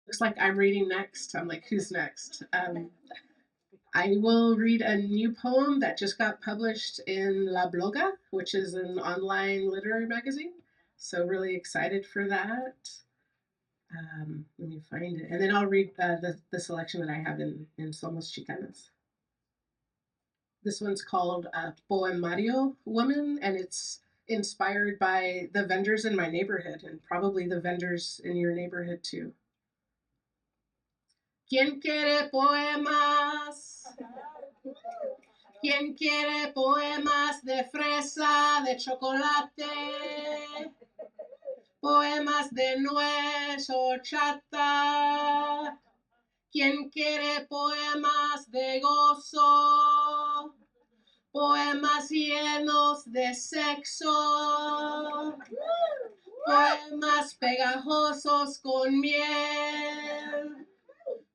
Looks like I'm reading next. I'm like, who's next? I will read a new poem that just got published in La Bloga, which is an online literary magazine. So, really excited for that. Let me find it. And then I'll read the selection that I have in Somos Xicanas. This one's called Poemario Woman, and it's inspired by the vendors in my neighborhood and probably the vendors in your neighborhood too. ¿Quién quiere poemas? ¿Quién quiere poemas de fresa, de chocolate? Poemas de nuez o chata. ¿Quién quiere poemas de gozo? Poemas llenos de sexo. Poemas pegajosos con miel.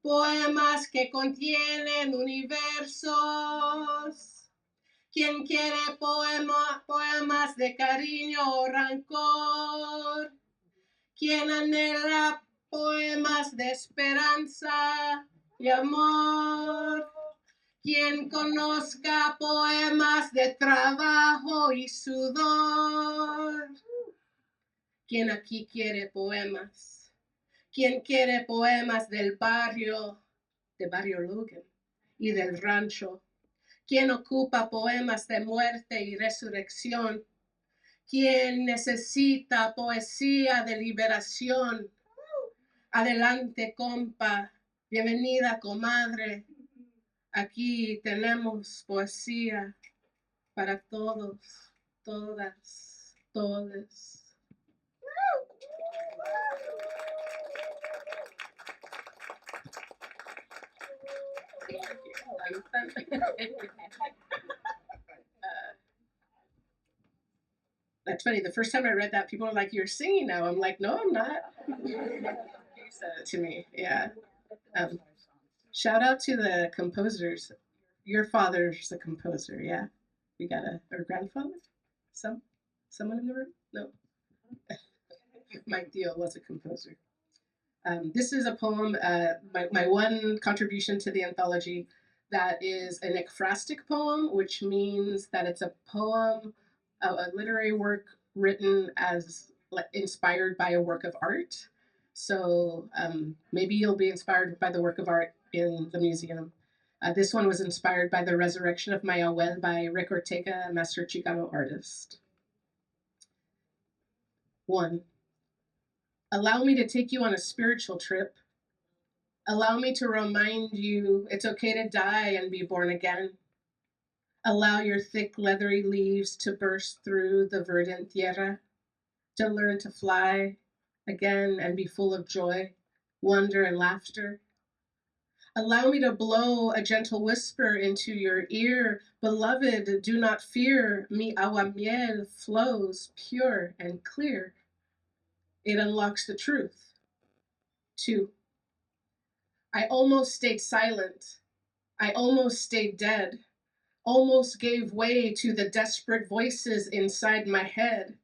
Poemas que contienen universos. ¿Quién quiere poemas de cariño o rancor? ¿Quién anhela poemas de esperanza y amor? Quien conozca poemas de trabajo y sudor. ¿Quién aquí quiere poemas? ¿Quién quiere poemas del barrio, de Barrio Logan y del rancho? ¿Quién ocupa poemas de muerte y resurrección? ¿Quién necesita poesía de liberación? Adelante, compa. Bienvenida, comadre. Aquí tenemos poesía para todos, todas, todes. That's funny. The first time I read that, people were like, "You're singing now." I'm like, "No, I'm not." He said it to me. Yeah. Um, Shout out to the composers. Your father's a composer, yeah. We got or grandfather? Some, someone in the room? No. Mike Dio was a composer. This is a poem, my one contribution to the anthology that is an ekphrastic poem, which means that it's a poem, a literary work written as inspired by a work of art. So maybe you'll be inspired by the work of art in the museum. This one was inspired by the resurrection of Mayahuel by Rick Ortega, a master Chicano artist. 1. Allow me to take you on a spiritual trip. Allow me to remind you it's okay to die and be born again. Allow your thick, leathery leaves to burst through the verdant tierra, to learn to fly again and be full of joy, wonder, and laughter. Allow me to blow a gentle whisper into your ear. Beloved, do not fear. Mi agua miel flows pure and clear. It unlocks the truth. 2. I almost stayed silent. I almost stayed dead. Almost gave way to the desperate voices inside my head.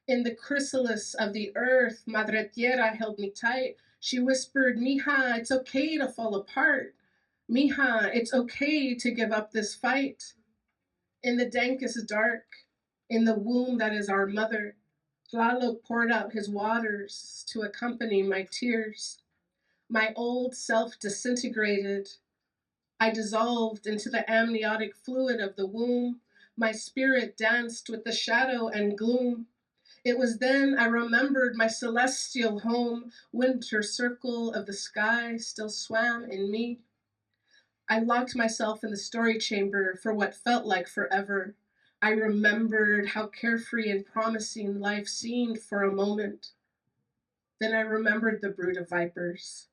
In the chrysalis of the earth, Madre Tierra held me tight. She whispered, Mija, it's okay to fall apart. Mija, it's okay to give up this fight. In the dankest dark, in the womb that is our mother, Tlaloc poured out his waters to accompany my tears. My old self disintegrated. I dissolved into the amniotic fluid of the womb. My spirit danced with the shadow and gloom. It was then I remembered my celestial home. Winter circle of the sky still swam in me. I locked myself in the story chamber for what felt like forever. I remembered how carefree and promising life seemed for a moment. Then I remembered the brood of vipers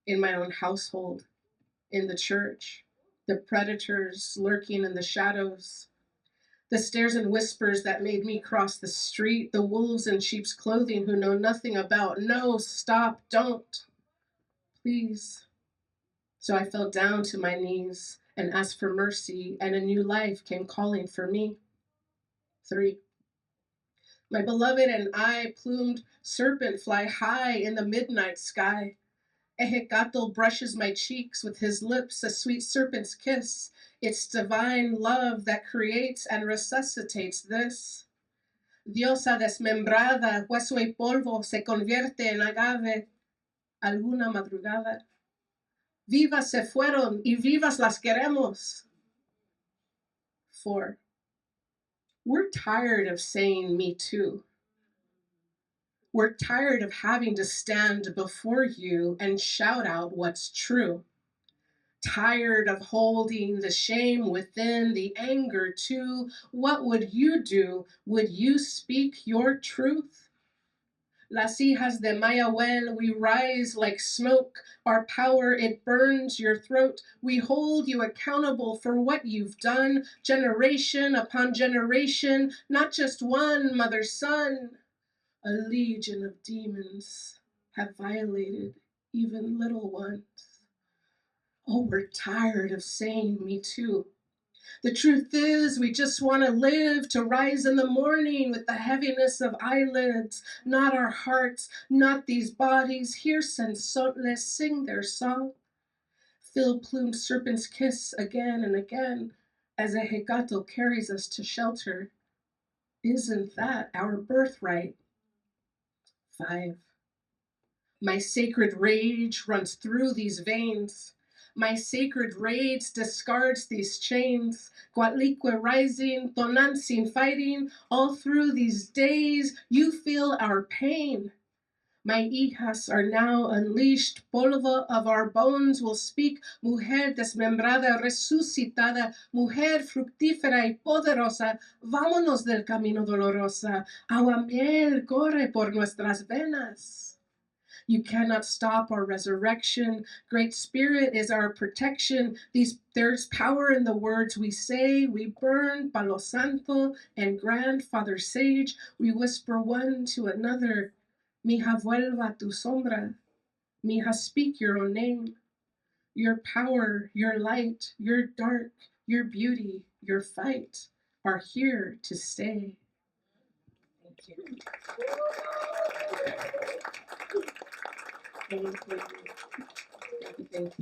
in my own household, in the church, the predators lurking in the shadows, the stares and whispers that made me cross the street, the wolves in sheep's clothing who know nothing about, no, stop, don't, please. So I fell down to my knees and asked for mercy, and a new life came calling for me. 3. My beloved and I, plumed serpent, fly high in the midnight sky. A Hecato brushes my cheeks with his lips, a sweet serpent's kiss. It's divine love that creates and resuscitates this. Diosa desmembrada, hueso y polvo, se convierte en agave alguna madrugada. Vivas se fueron y vivas las queremos. 4. We're tired of saying me too. We're tired of having to stand before you and shout out what's true. Tired of holding the shame within, the anger too. What would you do? Would you speak your truth? Las hijas de Mayahuel, we rise like smoke. Our power, it burns your throat. We hold you accountable for what you've done, generation upon generation, not just one mother's son. A legion of demons have violated even little ones. Oh, we're tired of saying me too. The truth is, we just want to live, to rise in the morning with the heaviness of eyelids, not our hearts, not these bodies. Hear sensoles sing their song. Fill-plumed serpents kiss again and again as a Hecato carries us to shelter. Isn't that our birthright? 5. My sacred rage runs through these veins. My sacred rage discards these chains. Guatlique rising, Tonantzin fighting, all through these days, you feel our pain. My hijas are now unleashed, polvo of our bones will speak, mujer desmembrada, resucitada, mujer fructífera y poderosa, vámonos del camino dolorosa, agua miel corre por nuestras venas. You cannot stop our resurrection. Great Spirit is our protection. There's power in the words we say. We burn Palo Santo and Grandfather Sage. We whisper one to another. Mija, vuelva tu sombra. Mija, speak your own name. Your power, your light, your dark, your beauty, your fight are here to stay. Thank you. Thank you. Thank you.